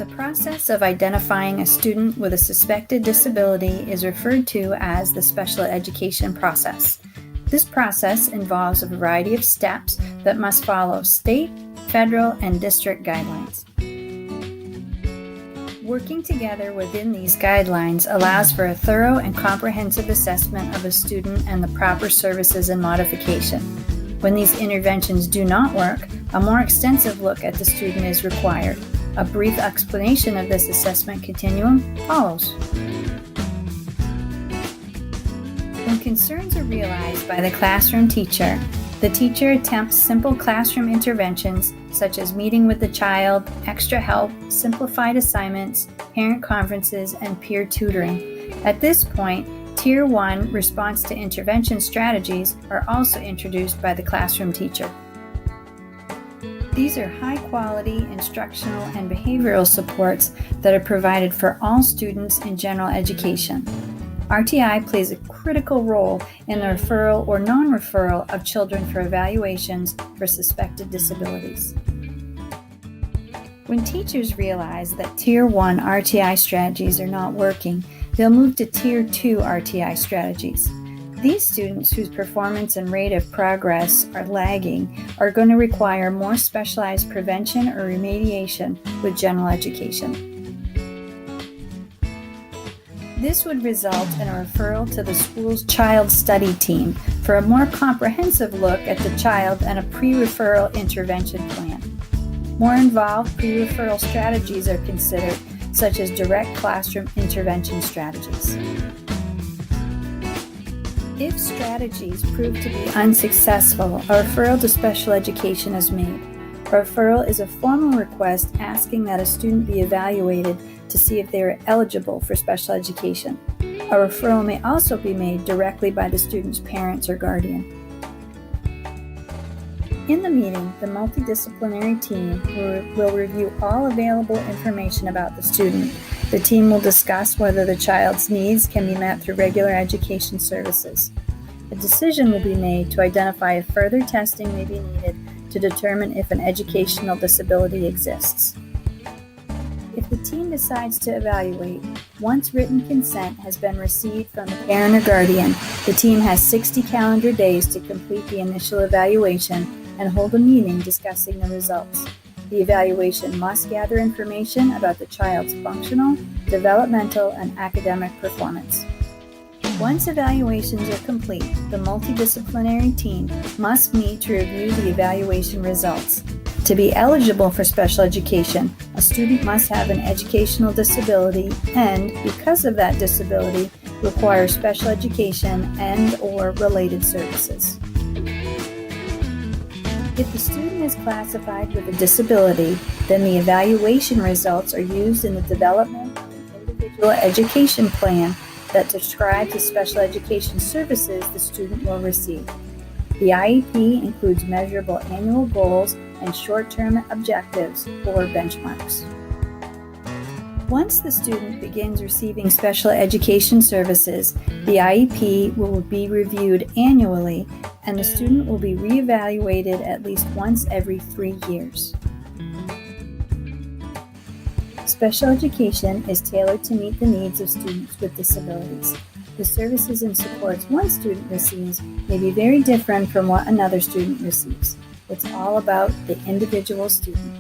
The process of identifying a student with a suspected disability is referred to as the special education process. This process involves a variety of steps that must follow state, federal, and district guidelines. Working together within these guidelines allows for a thorough and comprehensive assessment of a student and the proper services and modification. When these interventions do not work, a more extensive look at the student is required. A brief explanation of this assessment continuum follows. When concerns are realized by the classroom teacher, the teacher attempts simple classroom interventions such as meeting with the child, extra help, simplified assignments, parent conferences, and peer tutoring. At this point, Tier 1 response to intervention strategies are also introduced by the classroom teacher. These are high-quality instructional and behavioral supports that are provided for all students in general education. RTI plays a critical role in the referral or non-referral of children for evaluations for suspected disabilities. When teachers realize that Tier 1 RTI strategies are not working, they'll move to Tier 2 RTI strategies. These students whose performance and rate of progress are lagging are going to require more specialized prevention or remediation with general education. This would result in a referral to the school's child study team for a more comprehensive look at the child and a pre-referral intervention plan. More involved pre-referral strategies are considered, such as direct classroom intervention strategies. If strategies prove to be unsuccessful, a referral to special education is made. A referral is a formal request asking that a student be evaluated to see if they are eligible for special education. A referral may also be made directly by the student's parents or guardian. In the meeting, the multidisciplinary team will review all available information about the student. The team will discuss whether the child's needs can be met through regular education services. A decision will be made to identify if further testing may be needed to determine if an educational disability exists. If the team decides to evaluate, once written consent has been received from the parent or guardian, the team has 60 calendar days to complete the initial evaluation and hold a meeting discussing the results. The evaluation must gather information about the child's functional, developmental, and academic performance. Once evaluations are complete, the multidisciplinary team must meet to review the evaluation results. To be eligible for special education, a student must have an educational disability and, because of that disability, require special education and/or related services. If the student is classified with a disability, then the evaluation results are used in the development of an individual education plan that describes the special education services the student will receive. The IEP includes measurable annual goals and short-term objectives or benchmarks. Once the student begins receiving special education services, the IEP will be reviewed annually and the student will be reevaluated at least once every 3 years. Special education is tailored to meet the needs of students with disabilities. The services and supports one student receives may be very different from what another student receives. It's all about the individual student.